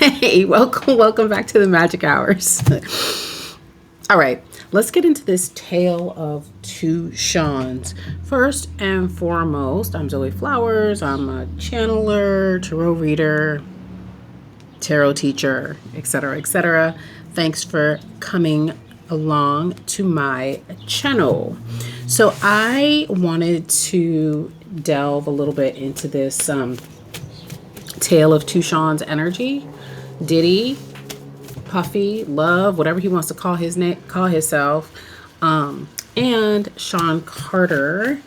Hey, welcome back to the Magic Hours. All right, let's get into this tale of two Seans. First and foremost, I'm Zoe Flowers. I'm a channeler, tarot reader, tarot teacher, etc., etc. Thanks for coming along to my channel. So I wanted to delve a little bit into this tale of two Sean's energy. Diddy, Puffy, Love, whatever he wants to call his name, call himself, and Sean Carter,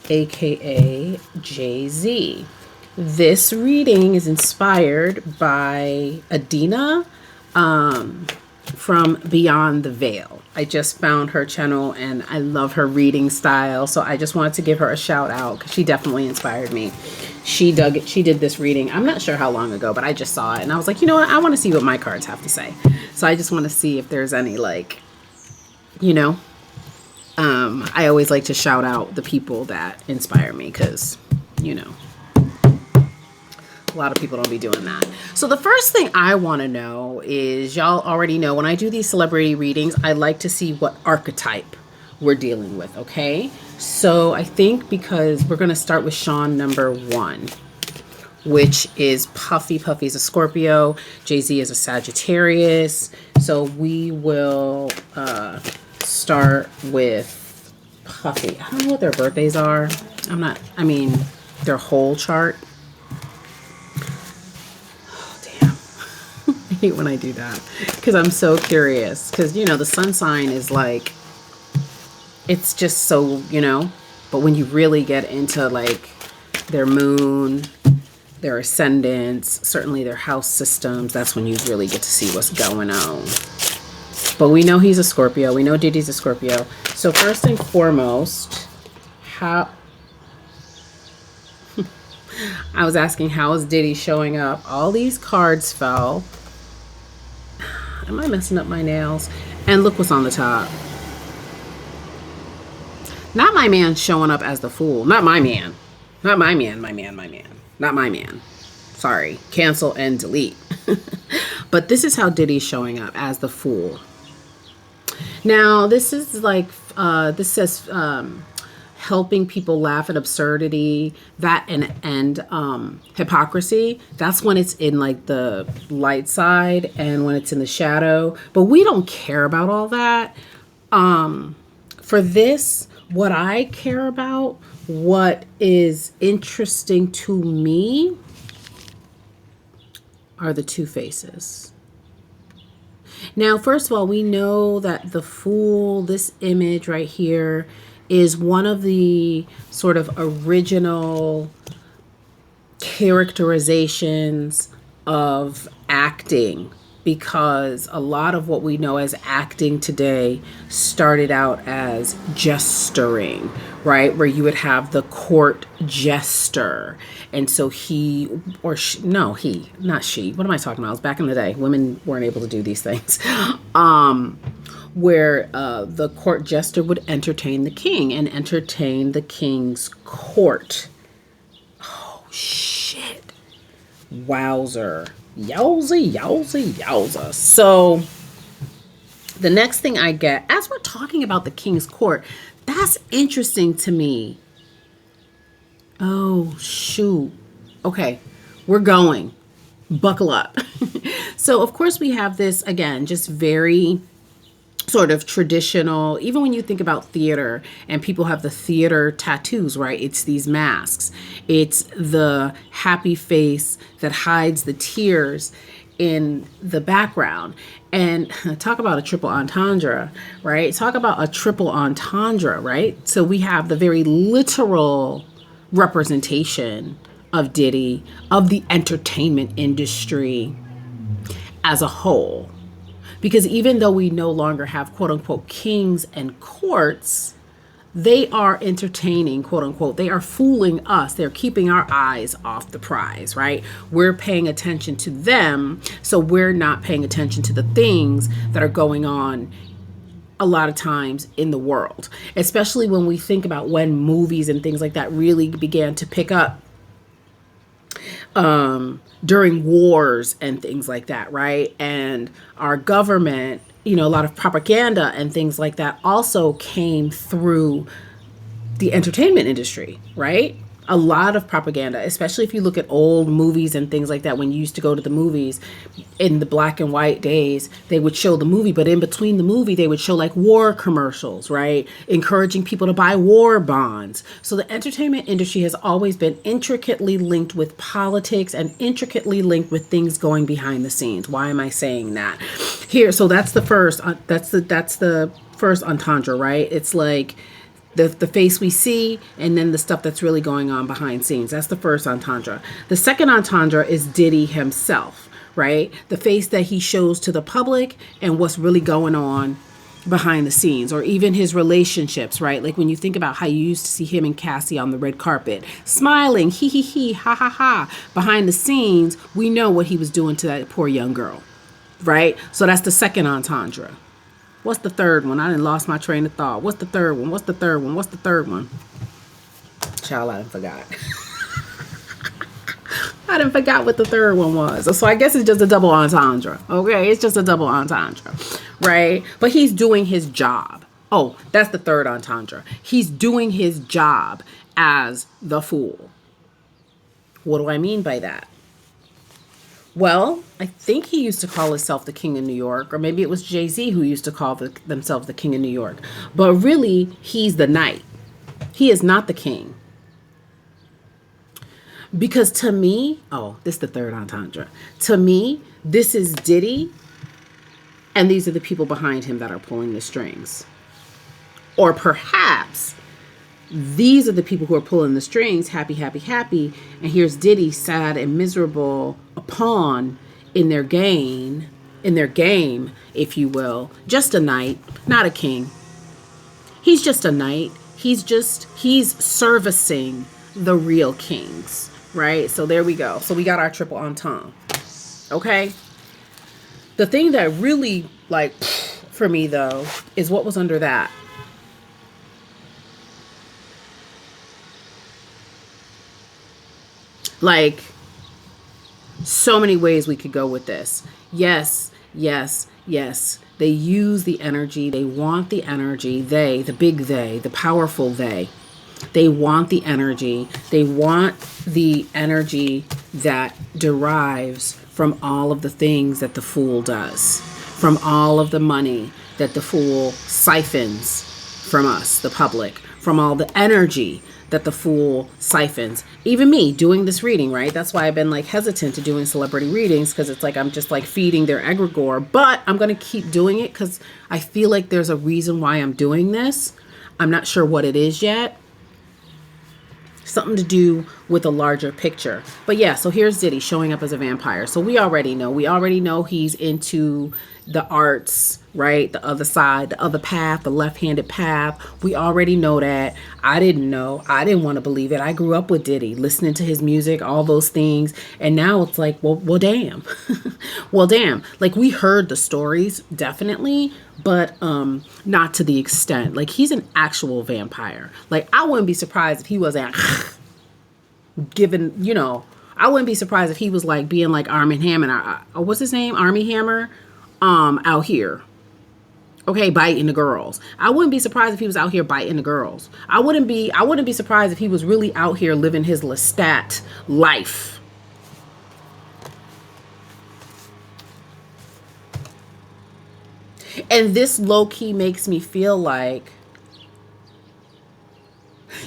aka Jay-Z. This reading is inspired by Adina from Beyond the Veil. I just found her channel and I love her reading style, so I just wanted to give her a shout out because she definitely inspired me. She did this reading, I'm not sure how long ago, but I just saw it and I was like, you know what, I want to see what my cards have to say. So I just want to see if there's any, like, you know, I always like to shout out the people that inspire me because, you know, a lot of people don't be doing that. So the first thing I want to know is, y'all already know when I do these celebrity readings, I like to see what archetype we're dealing with, okay? So I think because we're going to start with Sean number 1, which is Puffy. Puffy's a Scorpio. Jay-Z is a Sagittarius. So we will start with Puffy. I don't know what their birthdays are. Their whole chart. I hate when I do that because I'm so curious, because, you know, the sun sign is like, it's just so, you know, but when you really get into like their moon, their ascendants, certainly their house systems, that's when you really get to see what's going on. But we know he's a Scorpio. We know Diddy's a Scorpio. So first and foremost, I was asking, how is Diddy showing up? All these cards fell. Am I messing up my nails? And look what's on the top. Not my man showing up as the fool. Not my man. Not my man, my man, my man. Not my man. Sorry. Cancel and delete. But this is how Diddy's showing up, as the fool. Now, this is like, this says helping people laugh at absurdity, that and hypocrisy. That's when it's in like the light side and when it's in the shadow. But we don't care about all that. For this, what I care about, what is interesting to me, are the two faces. Now, first of all, we know that the Fool, this image right here, is one of the sort of original characterizations of acting, because a lot of what we know as acting today started out as gesturing, right? Where you would have the court jester. And so he, or she, no, he, not she. What am I talking about? It was back in the day. Women weren't able to do these things. Where the court jester would entertain the king and entertain the king's court. Oh, shit. Wowzer. Yowza, yowza, yowza. So the next thing I get, as we're talking about the king's court, that's interesting to me. Oh, shoot. Okay, we're going. Buckle up. So, of course, we have this, again, just very sort of traditional, even when you think about theater and people have the theater tattoos, right? It's these masks. It's the happy face that hides the tears in the background. And talk about a triple entendre, right? Talk about a triple entendre, right? So we have the very literal representation of Diddy, of the entertainment industry as a whole. Because even though we no longer have quote unquote kings and courts, they are entertaining, quote unquote. They are fooling us. They're keeping our eyes off the prize, right? We're paying attention to them, so we're not paying attention to the things that are going on a lot of times in the world, especially when we think about when movies and things like that really began to pick up. during wars and things like that, right? And our government, a lot of propaganda and things like that also came through the entertainment industry, right? A lot of propaganda, especially if you look at old movies and things like that. When you used to go to the movies in the black and white days, they would show the movie, but in between the movie, they would show like war commercials, right? Encouraging people to buy war bonds. So the entertainment industry has always been intricately linked with politics and intricately linked with things going behind the scenes. Why am I saying that? Here, so that's the first, that's the first entendre, right? It's like, the face we see, and then the stuff that's really going on behind scenes. That's the first entendre. The second entendre is Diddy himself, right? The face that he shows to the public and what's really going on behind the scenes, or even his relationships, right? Like when you think about how you used to see him and Cassie on the red carpet, smiling, hee hee hee, ha ha ha. Behind the scenes, we know what he was doing to that poor young girl, right? So that's the second entendre. What's the third one? I done lost my train of thought. What's the third one? What's the third one? What's the third one? Child, I done forgot. I done forgot what the third one was. So I guess it's just a double entendre. Okay, it's just a double entendre, right? But he's doing his job. Oh, that's the third entendre. He's doing his job as the fool. What do I mean by that? Well, I think he used to call himself the King of New York, or maybe it was Jay-Z who used to call themselves the King of New York. But really, he's the knight. He is not the king. Because to me, this is the third entendre. To me, this is Diddy, and these are the people behind him that are pulling the strings. Or perhaps these are the people who are pulling the strings, happy, happy, happy, and here's Diddy, sad and miserable, a pawn in their game, if you will. Just a knight, not a king. He's just a knight. He's servicing the real kings, right? So there we go. So we got our triple entendre. Okay? The thing that really, for me, though, is what was under that. Like, so many ways we could go with this. Yes, yes, yes. They use the energy. They want the energy. The big they, the powerful they. They want the energy. They want the energy that derives from all of the things that the fool does, from all of the money that the fool siphons from us, the public, from all the energy that the fool siphons. Even me doing this reading, right? That's why I've been hesitant to doing celebrity readings, because it's I'm just feeding their egregore, but I'm going to keep doing it because I feel like there's a reason why I'm doing this. I'm not sure what it is yet. Something to do with a larger picture. But yeah, so here's Diddy showing up as a vampire. So we already know he's into the arts, right? The other side, the other path, the left-handed path. We already know that. I didn't know. I didn't want to believe it. I grew up with Diddy, listening to his music, all those things. And now it's well, damn. Well, damn. We heard the stories, definitely, but not to the extent. He's an actual vampire. I wouldn't be surprised if he wasn't given, I wouldn't be surprised if he was being like Armie Hammer. What's his name? Armie Hammer. Out here. Okay, biting the girls. I wouldn't be surprised if he was out here biting the girls. I wouldn't be surprised if he was really out here living his Lestat life. And this low-key makes me feel like,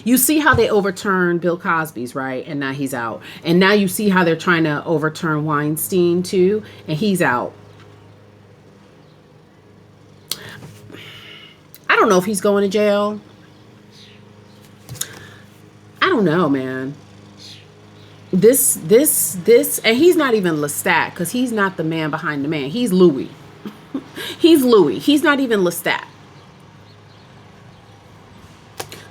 you see how they overturned Bill Cosby's, right? And now he's out. And now you see how they're trying to overturn Weinstein too, and he's out. I don't know if he's going to jail. I don't know, man. This, and he's not even Lestat, because he's not the man behind the man. He's Louis. He's Louis. He's not even Lestat.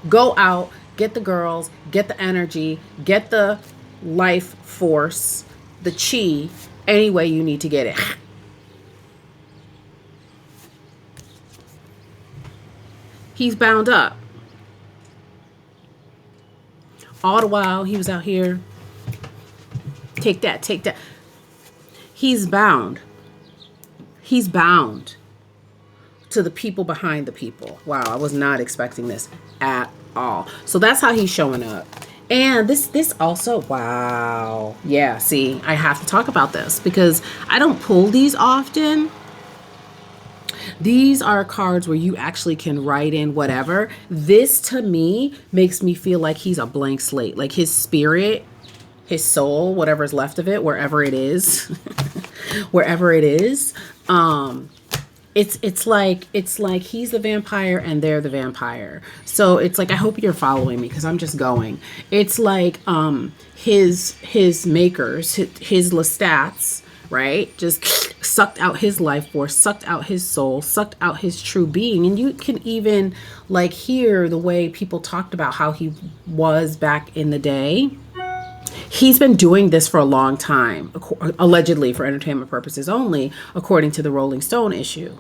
Go out, get the girls, get the energy, get the life force, the chi, any way you need to get it. He's bound up. All the while he was out here Take that, take that. He's bound. He's bound to the people behind the people. Wow, I was not expecting this at all. So that's how he's showing up. And this also, wow. Yeah, see, I have to talk about this because I don't pull these often. These are cards where you actually can write in whatever. This to me makes me feel like he's a blank slate. Like his spirit, his soul, whatever's left of it, wherever it is, wherever it is, it's like he's the vampire and they're the vampire. So it's like, I hope you're following me because I'm just going. It's like his makers, his Lestats, right? Just sucked out his life force, sucked out his soul, sucked out his true being. And you can even like hear the way people talked about how he was back in the day. He's been doing this for a long time, allegedly for entertainment purposes only, according to the Rolling Stone issue.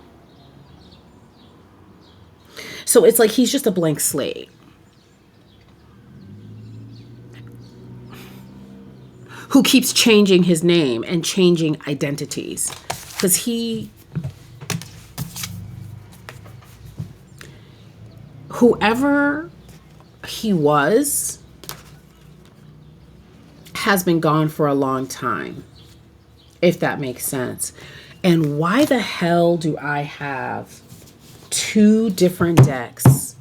So it's like he's just a blank slate who keeps changing his name and changing identities. Because whoever he was has been gone for a long time, if that makes sense. And why the hell do I have 2 different decks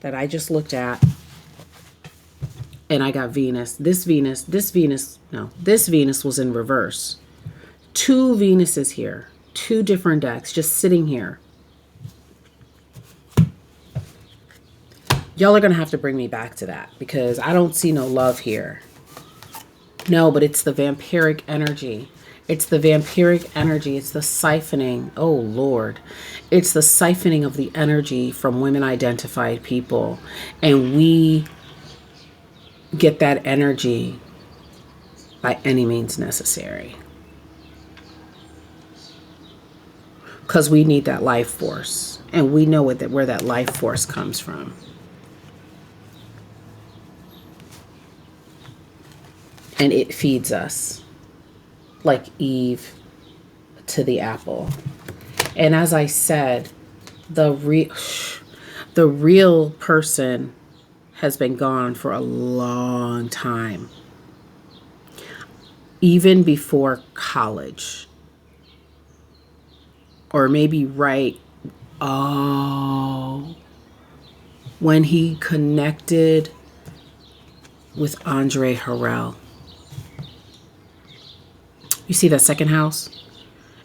that I just looked at? And I got Venus. This Venus was in reverse. 2 Venuses here. 2 different decks just sitting here. Y'all are going to have to bring me back to that because I don't see no love here. No, but it's the vampiric energy. It's the vampiric energy. It's the siphoning. Oh, Lord. It's the siphoning of the energy from women-identified people. And we get that energy by any means necessary. Because we need that life force. And we know where that life force comes from. And it feeds us like Eve to the apple. And as I said, the real person has been gone for a long time. Even before college. Or maybe when he connected with Andre Harrell. You see that second house?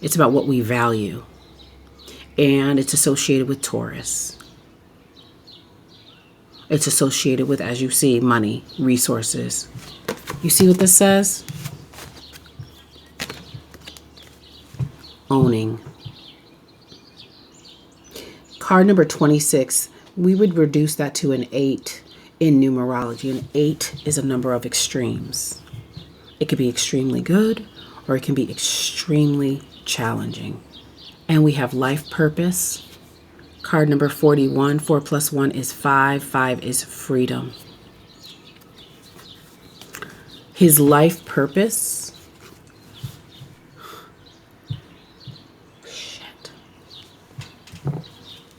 It's about what we value. And it's associated with Taurus. It's associated with, as you see, money, resources. You see what this says? Owning. Card number 26, we would reduce that to an 8 in numerology. An 8 is a number of extremes. It could be extremely good, or it can be extremely challenging. And we have life purpose. Card number 41, 4 plus 1 is 5. 5 is freedom. His life purpose. Shit.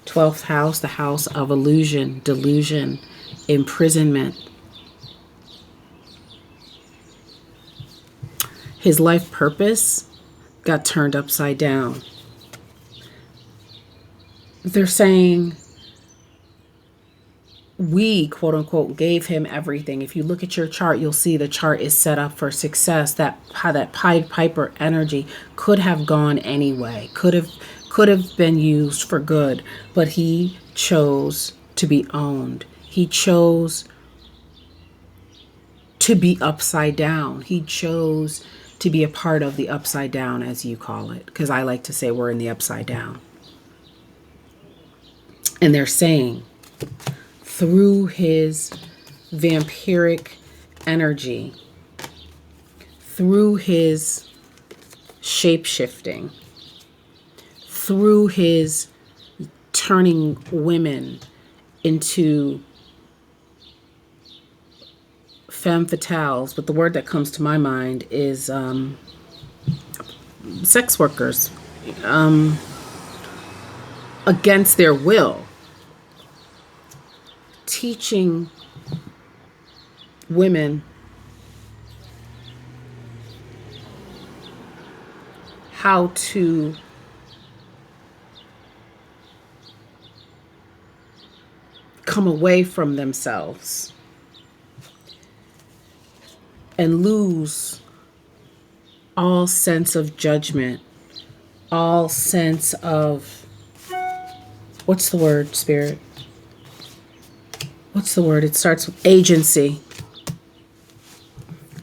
12th house, the house of illusion, delusion, imprisonment. His life purpose got turned upside down. They're saying we, quote unquote, gave him everything. If you look at your chart, you'll see the chart is set up for success. That Pied Piper energy could have gone anyway, could have been used for good, but he chose to be owned. He chose to be upside down. He chose to be a part of the upside down, as you call it, because I like to say we're in the upside down. And they're saying through his vampiric energy, through his shape-shifting, through his turning women into femme fatales, but the word that comes to my mind is sex workers, against their will, teaching women how to come away from themselves and lose all sense of judgment, all sense of, what's the word, Spirit? What's the word? It starts with agency.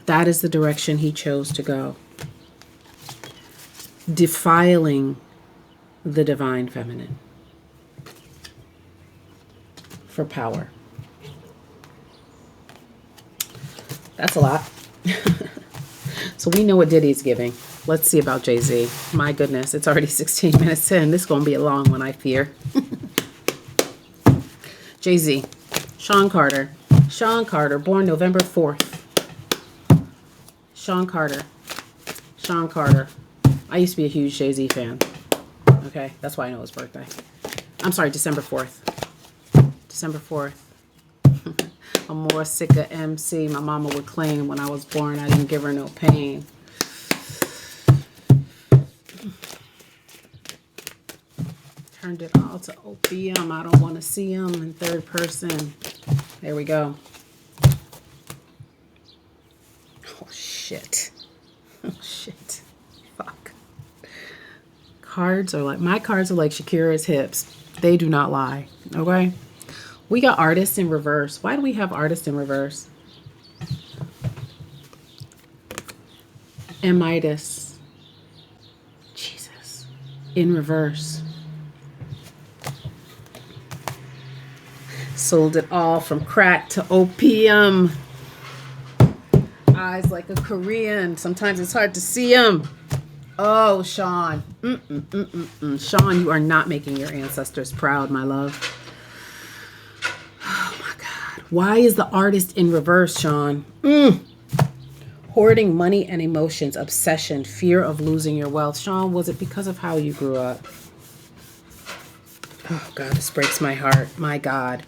That is the direction he chose to go. Defiling the divine feminine for power. That's a lot. So we know what Diddy's giving. Let's see about Jay-Z. My goodness, it's already 16 minutes in. This is going to be a long one, I fear. Jay-Z. Sean Carter. Sean Carter, born November 4th. Sean Carter. Sean Carter. I used to be a huge Jay-Z fan. Okay, that's why I know his birthday. I'm sorry, December 4th. December 4th. I'm more sick of MC. My mama would claim when I was born I didn't give her no pain. Turned it all to opium. I don't want to see him in third person. There we go. Oh, shit. Oh, shit. Fuck. Cards are like, my cards are like Shakira's hips. They do not lie. Okay? We got artists in reverse. Why do we have artists in reverse? And Midas. Jesus. In reverse. Sold it all from crack to opium. Eyes like a Korean. Sometimes it's hard to see them. Oh, Sean. Sean, you are not making your ancestors proud, my love. Why is the artist in reverse, Sean? Hoarding money and emotions, obsession, fear of losing your wealth. Sean, was it because of how you grew up? Oh, God, this breaks my heart. My God.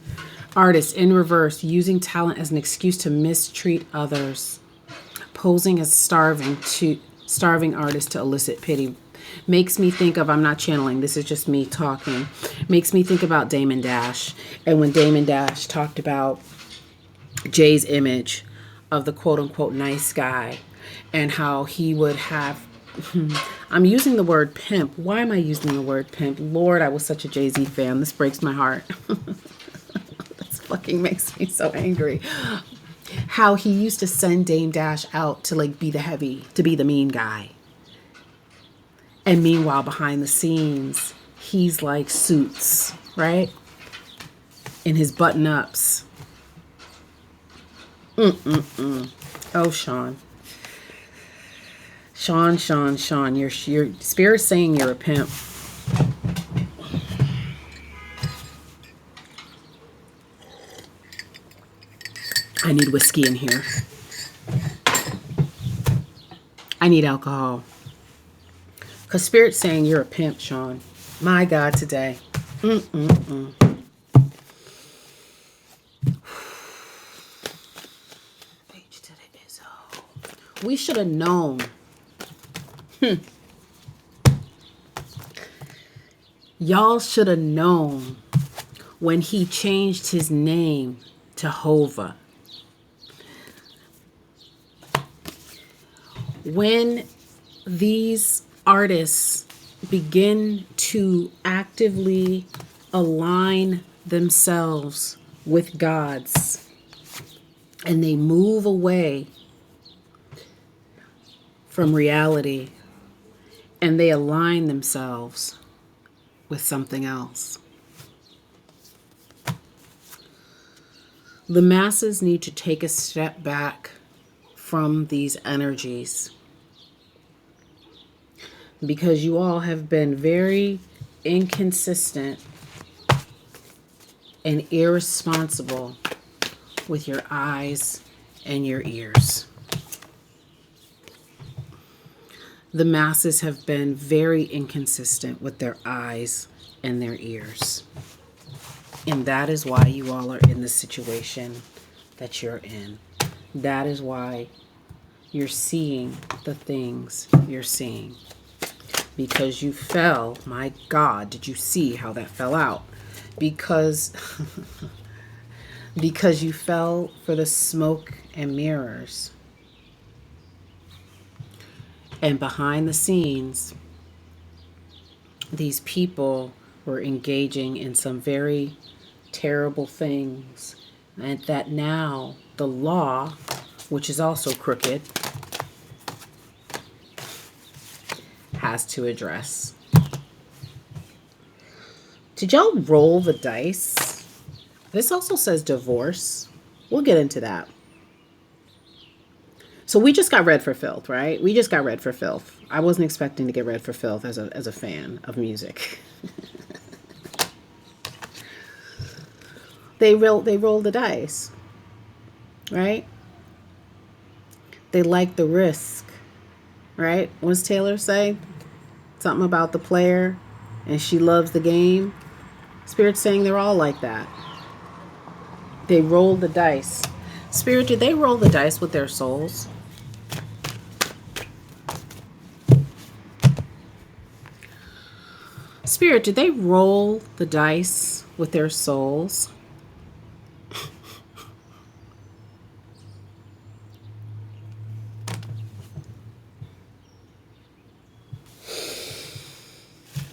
Artist in reverse, using talent as an excuse to mistreat others. Posing as starving artist to elicit pity. Makes me think of, I'm not channeling, this is just me talking. Makes me think about Damon Dash. And when Damon Dash talked about Jay's image of the quote unquote nice guy and how he would have, I'm using the word pimp. Why am I using the word pimp? Lord, I was such a Jay-Z fan. This breaks my heart. This fucking makes me so angry. How he used to send Dame Dash out to like be the heavy, to be the mean guy. And meanwhile, behind the scenes, he's like Suits, right? In his button-ups. Oh, Sean. Sean, your spirit's saying you're a pimp. I need whiskey in here. I need alcohol. Because Spirit's saying you're a pimp, Sean. My God, today. Page to the Izzo. We should have known. Y'all should have known when he changed his name to Hova. When these artists begin to actively align themselves with God's and they move away from reality and they align themselves with something else. The masses need to take a step back from these energies, because you all have been very inconsistent and irresponsible with your eyes and your ears. The masses have been very inconsistent with their eyes and their ears. And that is why you all are in the situation that you're in. That is why you're seeing the things you're seeing. Because you fell. My God, did you see how that fell out? Because you fell for the smoke and mirrors. And behind the scenes, these people were engaging in some very terrible things. And that now the law, which is also crooked, has to address. Did y'all roll the dice? This also says divorce. We'll get into that. So we just got read for filth, right? We just got read for filth. I wasn't expecting to get read for filth as a fan of music. They roll the dice, right? They like the risk, right? What's Taylor say? Something about the player and she loves the game. Spirit's saying they're all like that. They roll the dice. Spirit, did they roll the dice with their souls? Spirit, did they roll the dice with their souls?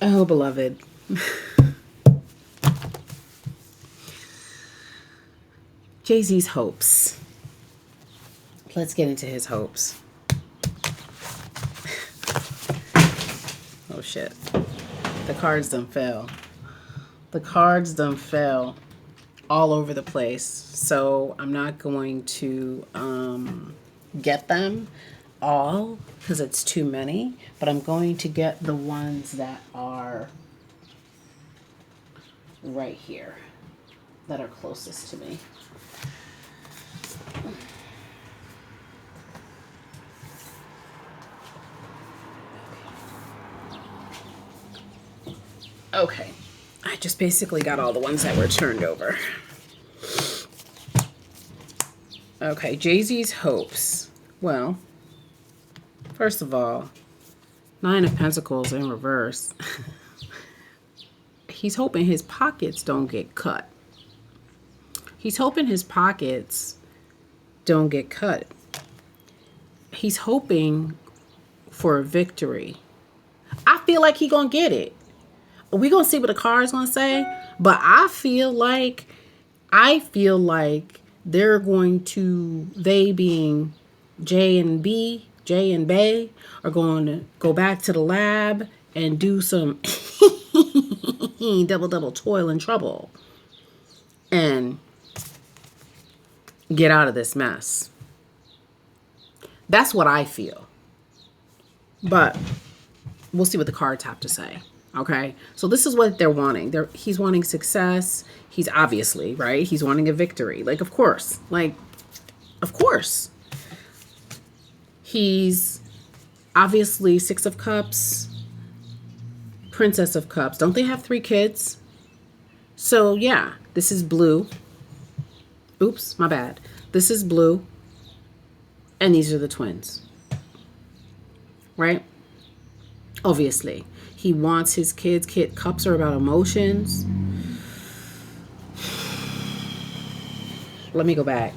Oh, beloved. Jay-Z's hopes. Let's get into his hopes. Oh, shit. The cards done fell. The cards done fell all over the place. So I'm not going to get them all because it's too many. But I'm going to get the ones that are right here, that are closest to me. Okay, I just basically got all the ones that were turned over. Okay, Jay-Z's hopes. Well, first of all, 9 of Pentacles in reverse. He's hoping his pockets don't get cut. He's hoping his pockets don't get cut. He's hoping for a victory. I feel like he gonna get it. We're going to see what the card's going to say. But I feel like they're going to, they being J and Bay, are going to go back to the lab and do some double toil and trouble and get out of this mess. That's what I feel. But we'll see what the cards have to say. Okay, so this is what they're wanting. He's wanting success. He's obviously, right? He's wanting a victory. Of course. He's obviously 6 of Cups, Princess of Cups. Don't they have 3 kids? So, yeah, this is blue. Oops, my bad. This is blue. And these are the twins. Right? Obviously. He wants his kids. Cups are about emotions. Let me go back.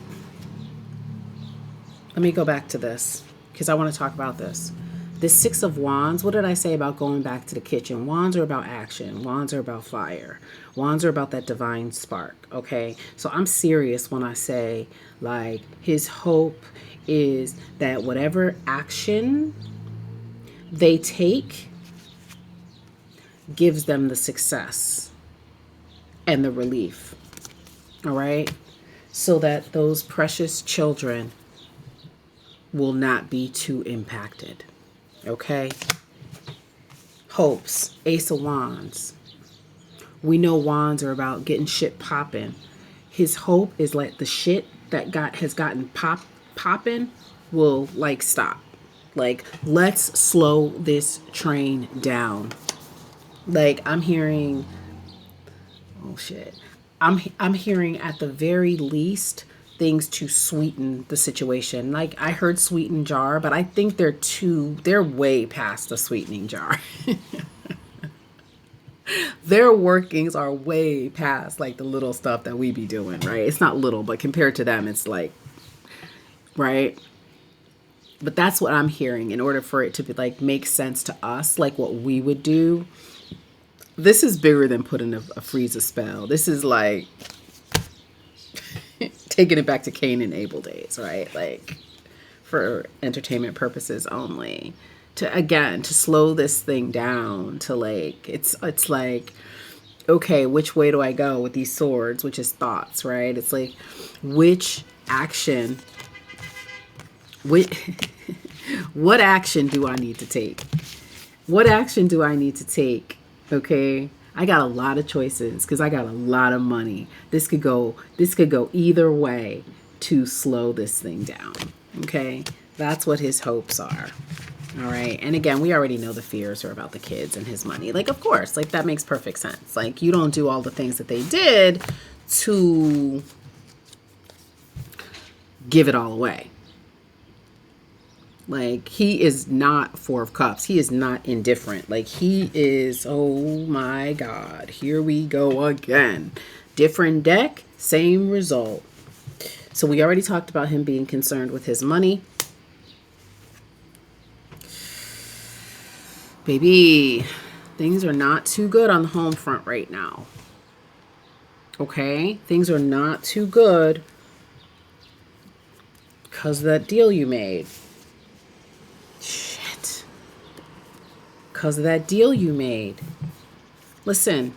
Let me go back to this because I want to talk about this. This 6 of Wands, what did I say about going back to the kitchen? Wands are about action. Wands are about fire. Wands are about that divine spark, okay? So I'm serious when I say, his hope is that whatever action they take gives them the success and the relief, all right? So that those precious children will not be too impacted, okay? Hopes, Ace of Wands. We know wands are about getting shit popping. His hope is the shit that has gotten popped popping will like stop. Like, let's slow this train down. Like, I'm hearing, oh shit. I'm hearing at the very least things to sweeten the situation. Like, I heard sweeten jar, but I think they're way past the sweetening jar. Their workings are way past like the little stuff that we be doing, right? It's not little, but compared to them, it's like, right? But that's what I'm hearing. In order for it to be like make sense to us, like what we would do, this is bigger than putting a freeze a spell. This is like taking it back to Cain and Abel days, right? Like, for entertainment purposes only. To slow this thing down, to like, it's like, okay, which way do I go with these swords, which is thoughts, right? It's like, which action, what action do I need to take? What action do I need to take? Okay, I got a lot of choices because I got a lot of money. This could go either way to slow this thing down. Okay, that's what his hopes are. All right. And again, we already know the fears are about the kids and his money. Like, of course, like that makes perfect sense. Like, you don't do all the things that they did to give it all away. Like, he is not Four of Cups. He is not indifferent. Like, he is, oh my God, here we go again. Different deck, same result. So we already talked about him being concerned with his money. Baby, things are not too good on the home front right now. Okay? Things are not too good because of that deal you made. Shit. Because of that deal you made. Listen,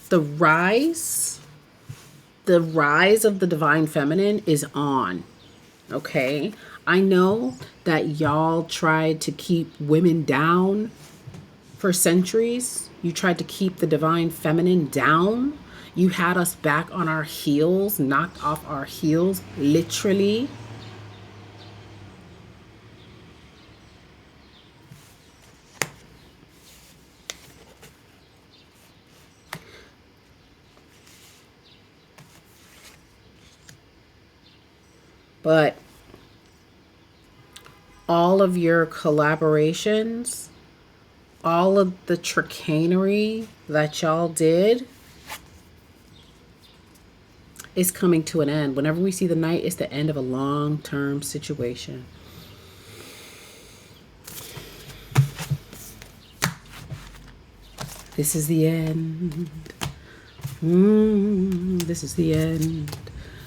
the rise of the divine feminine is on. Okay? I know that y'all tried to keep women down for centuries. You tried to keep the divine feminine down. You had us back on our heels, knocked off our heels, literally. But all of your collaborations, all of the chicanery that y'all did is coming to an end. Whenever we see the night, it's the end of a long-term situation. This is the end. This is the end.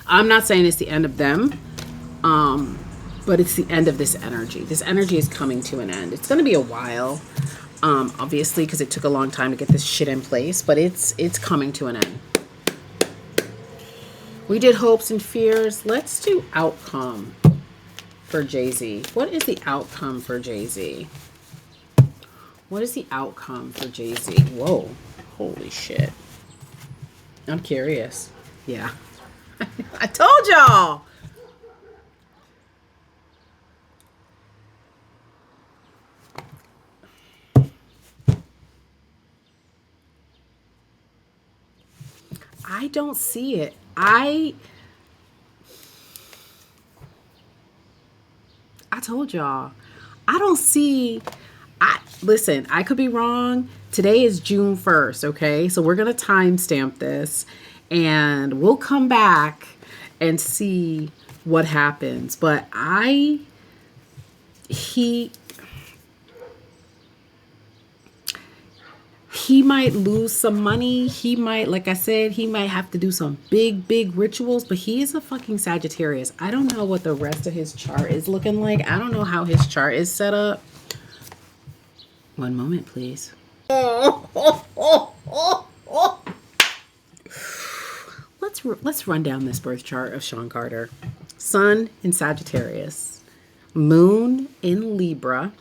I'm not saying it's the end of them. But it's the end of this energy. This energy is coming to an end. It's going to be a while, obviously, because it took a long time to get this shit in place, but it's coming to an end. We did hopes and fears. Let's do outcome for Jay-Z. What is the outcome for Jay-Z? What is the outcome for Jay-Z? Whoa. Holy shit. I'm curious. Yeah. I told y'all. I don't see it. I told y'all. I don't see. Listen, I could be wrong. Today is June 1st, okay? So we're going to timestamp this and we'll come back and see what happens. But he might lose some money. He might, like I said, he might have to do some big, big rituals, but he is a fucking Sagittarius. I don't know what the rest of his chart is looking like. I don't know how his chart is set up. One moment, please. Let's run down this birth chart of Sean Carter. Sun in Sagittarius, Moon in Libra,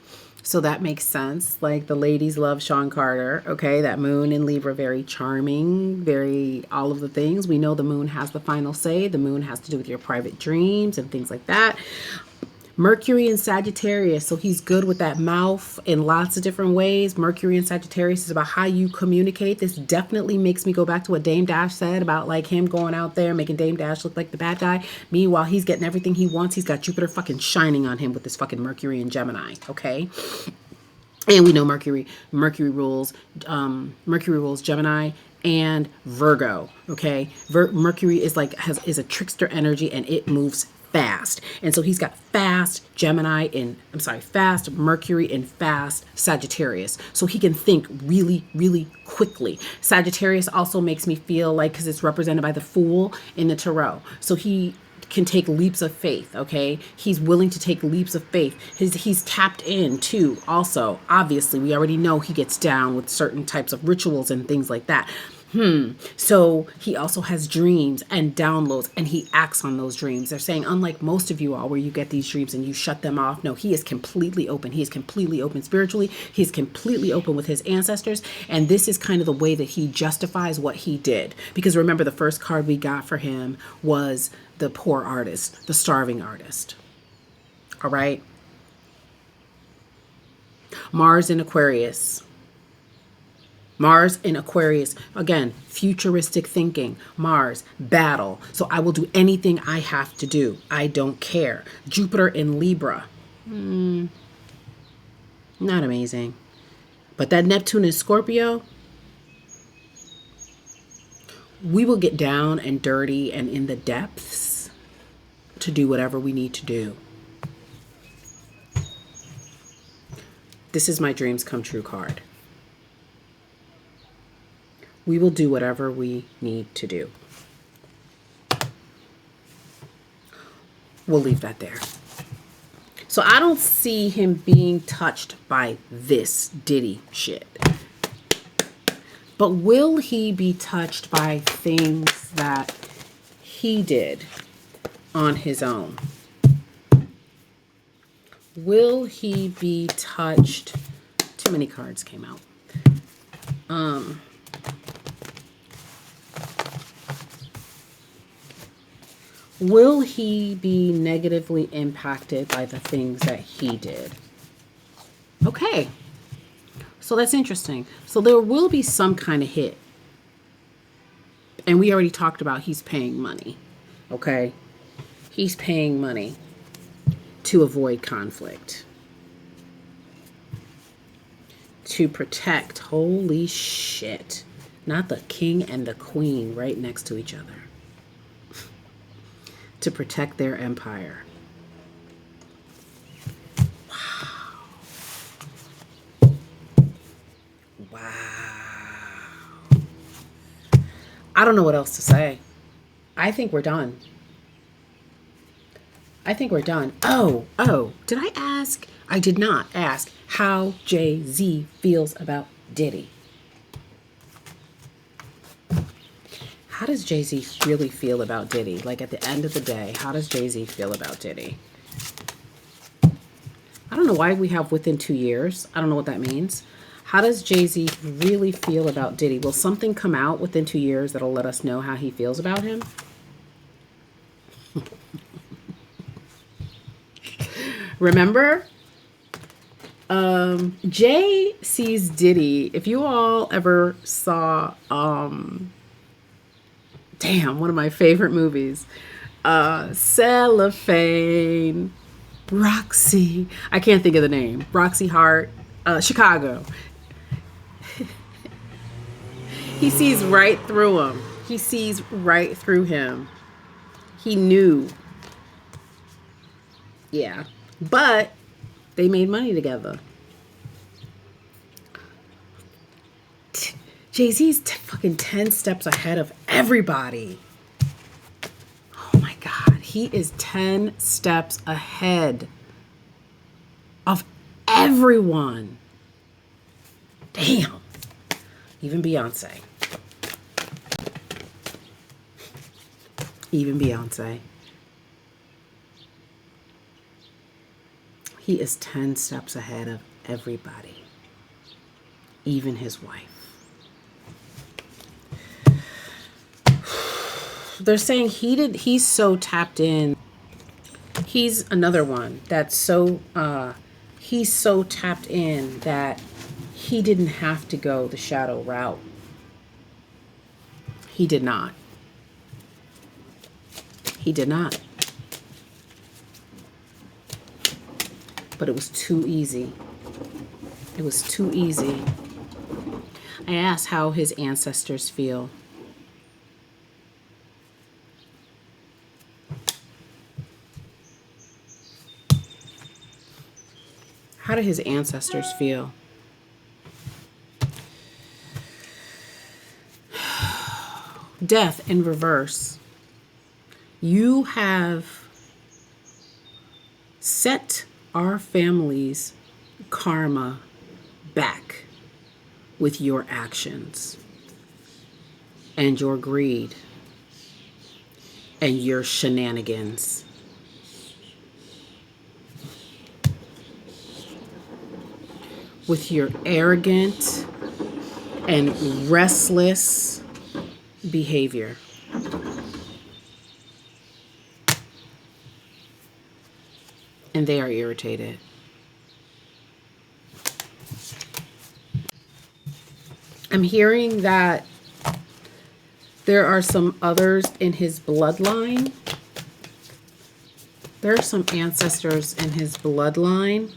So that makes sense. Like the ladies love Sean Carter. Okay. That moon in Libra, very charming, very all of the things. We know the moon has the final say. The moon has to do with your private dreams and things like that. Mercury in Sagittarius, so he's good with that mouth in lots of different ways. Mercury in Sagittarius is about how you communicate. This definitely makes me go back to what Dame Dash said about like him going out there making Dame Dash look like the bad guy. Meanwhile, he's getting everything he wants. He's got Jupiter fucking shining on him with this fucking Mercury in Gemini, okay? And we know Mercury rules Gemini and Virgo, okay? Mercury is like is a trickster energy, and it moves fast. And so he's got fast fast Mercury and fast Sagittarius. So he can think really, really quickly. Sagittarius also makes me feel like, because it's represented by the Fool in the Tarot. So he can take leaps of faith, okay? He's willing to take leaps of faith. He's tapped in too. Also, obviously, we already know he gets down with certain types of rituals and things like that. So he also has dreams and downloads, and he acts on those dreams. They're saying, unlike most of you all, where you get these dreams and you shut them off, no, he is completely open. He is completely open spiritually. He's completely open with his ancestors. And this is kind of the way that he justifies what he did. Because remember, the first card we got for him was the poor artist, the starving artist. All right. Mars in Aquarius. Mars in Aquarius, again, futuristic thinking. Mars, battle. So I will do anything I have to do. I don't care. Jupiter in Libra. Not amazing. But that Neptune in Scorpio, we will get down and dirty and in the depths to do whatever we need to do. This is my dreams come true card. We will do whatever we need to do. We'll leave that there. So I don't see him being touched by this Diddy shit. But will he be touched by things that he did on his own? Will he be touched? Too many cards came out. Will he be negatively impacted by the things that he did? Okay. So that's interesting. So there will be some kind of hit. And we already talked about he's paying money. Okay? He's paying money to avoid conflict. To protect. Holy shit. Not the king and the queen right next to each other. To protect their empire. Wow. I don't know what else to say. I think we're done. Oh, did I ask? I did not ask how Jay-Z feels about Diddy. How does Jay-Z really feel about Diddy? Like at the end of the day, how does Jay-Z feel about Diddy? I don't know why we have within 2 years. I don't know what that means. How does Jay-Z really feel about Diddy? Will something come out within 2 years that'll let us know how he feels about him? Remember? Jay sees Diddy. If you all ever saw... one of my favorite movies. Cellophane. Roxy. I can't think of the name. Roxy Hart. Chicago. He sees right through him. He sees right through him. He knew. Yeah. But they made money together. Jay-Z's fucking 10 steps ahead of everybody. Oh my God. He is 10 steps ahead of everyone. Damn. Even Beyonce. He is 10 steps ahead of everybody, even his wife. They're saying he's so tapped in. He's another one that's he's so tapped in that he didn't have to go the shadow route. He did not. He did not. But it was too easy. It was too easy. I asked how his ancestors feel. How do his ancestors feel? Death in reverse. You have set our family's karma back with your actions and your greed and your shenanigans. With your arrogant and restless behavior. And they are irritated. I'm hearing that there are some others in his bloodline. There are some ancestors in his bloodline.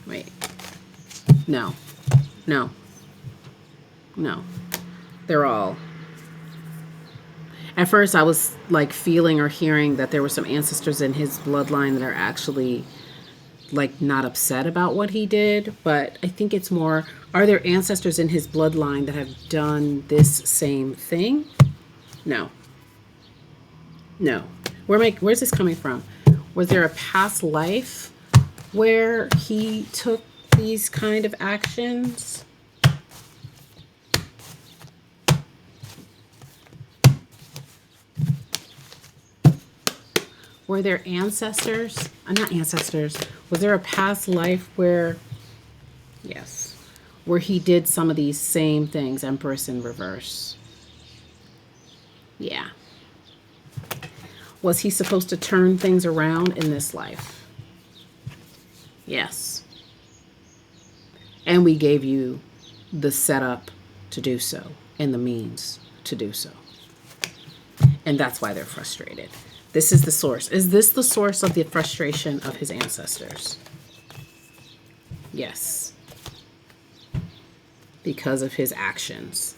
Wait. No. No. No. They're all. At first I was like feeling or hearing that there were some ancestors in his bloodline that are actually like not upset about what he did, but I think it's more, are there ancestors in his bloodline that have done this same thing? No. No. Where's this coming from? Was there a past life where he took these kind of actions? Were there ancestors? Not ancestors. Was there a past life where, yes, where he did some of these same things, Empress in reverse? Yeah. Was he supposed to turn things around in this life? Yes. And we gave you the setup to do so and the means to do so. And that's why they're frustrated. This is the source. Is this the source of the frustration of his ancestors? Yes. Because of his actions.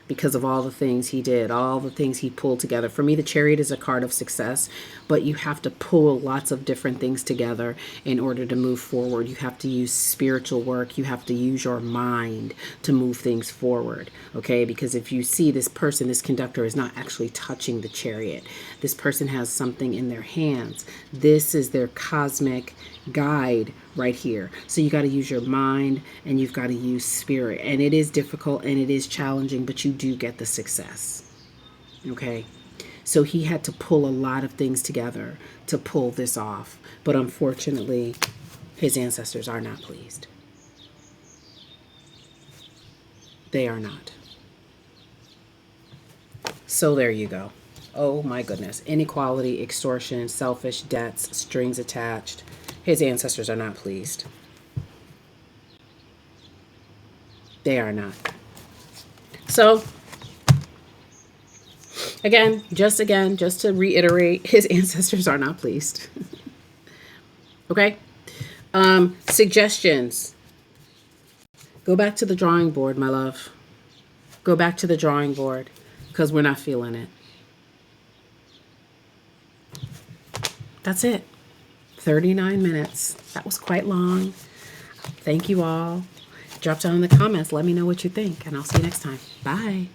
Because of all the things he did, all the things he pulled together. For me, the Chariot is a card of success, but you have to pull lots of different things together in order to move forward. You have to use spiritual work. You have to use your mind to move things forward, okay? Because if you see this person, this conductor is not actually touching the Chariot. This person has something in their hands. This is their cosmic guide right here. So you got to use your mind and you've got to use spirit. And it is difficult and it is challenging, but you do get the success. Okay? So he had to pull a lot of things together to pull this off. But unfortunately, his ancestors are not pleased. They are not. So there you go. Oh my goodness. Inequality, extortion, selfish debts, strings attached. His ancestors are not pleased. They are not. So, again, just to reiterate, his ancestors are not pleased. Okay? Suggestions. Go back to the drawing board, my love. Go back to the drawing board because we're not feeling it. That's it. 39 minutes. That was quite long. Thank you all. Drop down in the comments. Let me know what you think, and I'll see you next time. Bye.